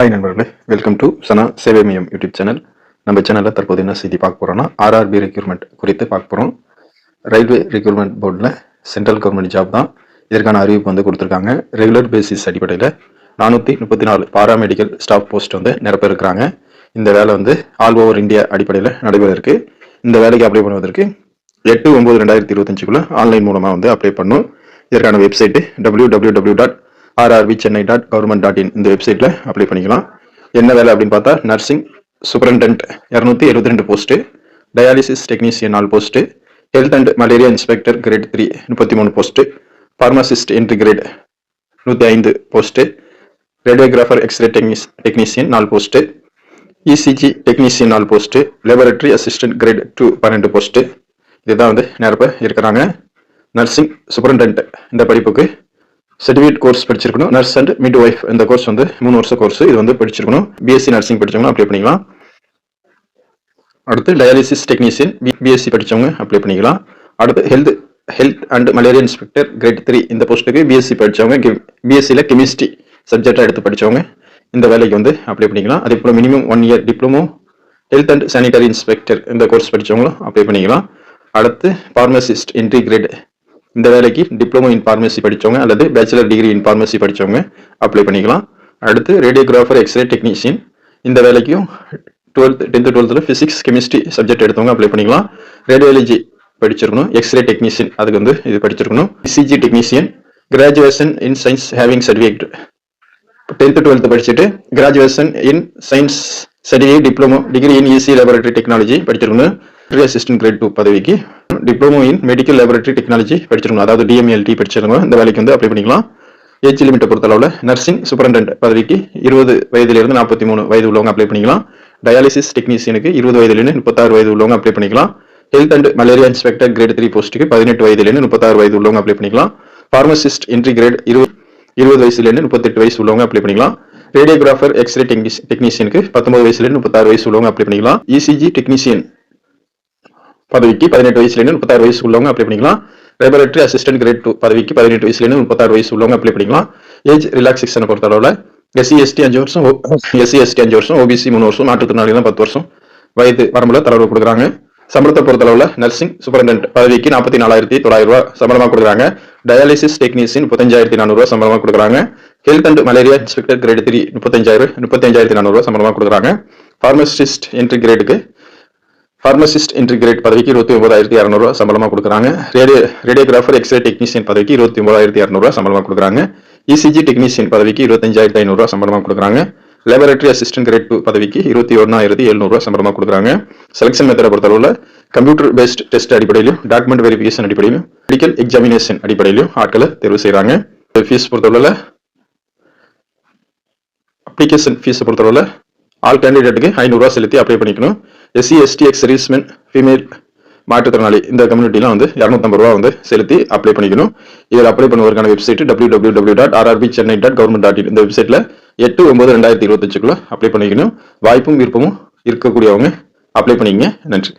Hi நண்பர்களே, welcome to சனா சேவை மையம் யூடியூப் சேனல். நம்ம சேனலில் தற்போது என்ன செய்தி பார்க்க போகிறோம்னா, ஆர்ஆர்பி ரெக்யூர்மெண்ட் குறித்து பார்க்க போகிறோம். ரயில்வே ரெக்யூர்மெண்ட் போர்டில் சென்ட்ரல் கவர்மெண்ட் ஜாப் தான். இதற்கான அறிவிப்பு வந்து கொடுத்துருக்காங்க. ரெகுலர் பேசிஸ் அடிப்படையில் 434 பாராமெடிக்கல் ஸ்டாஃப் போஸ்ட் வந்து நிரப்ப இருக்கிறாங்க. இந்த வேலை வந்து ஆல் ஓவர் இந்தியா அடிப்படையில் நடைபெறருக்கு. இந்த வேலைக்கு அப்ளை பண்ணுவதற்கு 8/9/2025 ஆன்லைன் மூலமாக வந்து அப்ளை பண்ணும். இதற்கான வெப்சைட்டு www.rrbchennai.government.in இந்த வெப்சைட்ல அப்ளை பண்ணிக்கலாம். என்ன வேலை அப்படின்னு பார்த்தா, nursing superintendent 272 post, dialysis technician 4 post, health and malaria inspector grade 3 33 post, pharmacist entry grade 105 post, radiographer X ray technician 4 post, ECG technician 4 post, laboratory assistant grade 2 12 post. இதுதான் வந்து நிரப்ப இருக்கிறாங்க. நர்சிங் சூப்பரண்டென்ட் இந்த படிப்புக்கு சர்டிஃபிகேட் கோர்ஸ் படிச்சிருக்கணும். Nurse and midwife இந்த course வந்து 3 வருஷ கோர்ஸ். இது வந்து படிச்சிருக்கணும். பிஎஸ்சி நர்சிங் படிச்சவங்க அப்ளை பண்ணிக்கலாம். அடுத்து டயாலிசிஸ் டெக்னீசியன் பிஎஸ்சி படிச்சவங்க அப்ளை பண்ணிக்கலாம். அடுத்து health and malaria inspector grade 3 இந்த போஸ்ட்டுக்கு பிஎஸ்சி படிச்சவங்க, பிஎஸ்சியில் கெமிஸ்ட்ரி சப்ஜெக்டாக எடுத்து படிச்சவங்க இந்த வேலைக்கு வந்து அப்ளை பண்ணிக்கலாம். அதே போல் minimum 1 year diploma health and sanitary inspector இந்த கோர்ஸ் படிச்சவங்களும் அப்ளை பண்ணிக்கலாம். அடுத்து பார்மசிஸ்ட் என்ட்ரி கிரேட் இந்த வேலைக்கு டிப்ளமோ இன் பார்மசி படித்தவங்க அல்லது பேச்சுலர் டிகிரி இன் பார்மசி படித்தவங்க அப்ளை பண்ணிக்கலாம். அடுத்து ரேடியோகிராஃபர் எக்ஸ்ரே டெக்னீஷியன் இந்த வேலைக்கும் 10th 12th physics chemistry subject எடுத்தவங்க அப்ளை பண்ணிக்கலாம். ரேடியாலஜி படிச்சிருக்கணும். எக்ஸ்ரே டெக்னீஷியன் அதுக்கு வந்து இது படிச்சிருக்கணும். ECG technician graduation in science having certificate 10th 12th படிச்சுட்டு graduation in science certificate diploma degree in EC laboratory technology படிச்சிருக்கணும். அசிஸ்டன்ட் கிரேட் 2 பதவிக்கு diploma in medical laboratory technology படிச்சிருக்கணும். அதாவது டிஎம்எல்டி படிச்சிருக்கவங்க இந்த வேலைக்கு வந்து அப்ளை பண்ணிக்கலாம். ஏஜ் லிமிட்டை பொறுத்தளவில் நர்சிங் சூப்பரண்டென்ட் பதவிக்கு 20 வயதிலிருந்து 43 வயது உள்ளவங்க அப்ளை பண்ணிக்கலாம். டயாலிசிஸ் டெக்னீசியனுக்கு 20 வயதிலிருந்து 36 வயது உள்ளவங்க அப்ளை பண்ணிக்கலாம். Health and malaria inspector grade 3 போஸ்ட்டுக்கு 18 வயதிலிருந்து 36 வயது உள்ளவங்க அப்ளை பண்ணிக்கலாம். பார்மசிஸ்ட் என்ட்ரி கிரேட் 20 வயசுலேருந்து 38 வயசு உள்ளவங்க அப்ளை பண்ணிக்கலாம். ரேடியோகிராஃபர் எக்ஸ்ரே டெக்னீசியனுக்கு 19 வயசுலேருந்து 36 வயசு உள்ளவங்க அப்ளை பண்ணிக்கலாம். இசிஜி டெக்னீசியன் பதவிக்கு 18 வயசுலேருந்து 36 வயசு உள்ளவங்க அப்ளை பண்ணிக்கலாம். லேபரட்டரி அசிஸ்டன்ட் கிரேட் 2 பதவிக்கு 18 வயசுலேருந்து 36 வயசு உள்ளவங்க அப்ளை பண்ணிக்கலாம். ஏஜ் ரிலாக்ஸேஷனை பொறுத்தளவில் எஸ்சி/எஸ்டி 5 வருஷம், எஸ்சி/எஸ்டி 5 வருஷம், ஓபிசி 3 வருஷம், மாற்றுத்திறனாளிகள் 10 வருஷம் வயது வரம்புல தளர்வு கொடுக்குறாங்க. சம்பளத்தை பொறுத்தளவில் நர்சிங் சூப்பரண்டென்ட் பதவிக்கு 44,900 ரூபாய் சம்பளமாக கொடுக்குறாங்க. டயாலிசிஸ் டெக்னீசியன் 35,400 ரூபாய் சம்பளமாக கொடுக்குறாங்க. Health and malaria inspector grade 3 35,400 ரூபாய் சம்பளமாக கொடுக்குறாங்க. பார்மசிஸ்ட் என்ட்ரி கிரேடுக்கு பார்மசிஸ்ட் என்ட்ரி கிரேட் பதவிக்கு 29,200 ரூபாய் சம்பளமாக கொடுக்குறாங்க. ரேடியோகிராஃபர் எக்ஸ்ரே டெக்னீசியன் பதவிக்கு 29,200 ரூபாய் சம்பளமாக கொடுக்குறாங்க. இசிஜி டெக்னீசியன் பதவிக்கு 25,500 ரூபாய் சம்பளமாக கொடுக்குறாங்க. லேபரட்டரி அசிஸ்டன்ட் கிரேட் 2 பதவிக்கு 21,700 ரூபாய் சம்பளமாக கொடுக்குறாங்க. செலக்ஷன் மெத்தடை பொறுத்தளவில் கம்ப்யூட்டர் பேஸ்ட் டெஸ்ட் அடிப்படையிலும் டாக்குமெண்ட் வெரிஃபிகேஷன் அடிப்படையிலும் மெடிக்கல் எக்ஸாமினேஷன் அடிப்படையிலும் ஆட்களை தேர்வு செய்கிறாங்க. ஃபீஸ் பொறுத்தளவில் அப்ளிகேஷன் ஃபீஸை பொறுத்தளவில் ஆல் கேண்டிடேட்டுக்கு 500 ரூபாய் செலுத்தி அப்ளை பண்ணிக்கணும். எஸ்சி/எஸ்டி எக்ஸ் சர்வீஸ்மென் ஃபீமேல் மாற்றுத்திறனாளி இந்த கம்யூனிட்டிலாம் வந்து 250 ரூபா வந்து செலுத்தி அப்ளை பண்ணிக்கணும். இதில் அப்ளை பண்ணுவதற்கான வெப்சைட் www.rrbchennai.government.in இந்த வெப்சைட்ல 8/9/2025 அப்ளை பண்ணிக்கணும். வாய்ப்பும் விருப்பமும் இருக்கக்கூடியவங்க அப்ளை பண்ணிக்கங்க. நன்றி.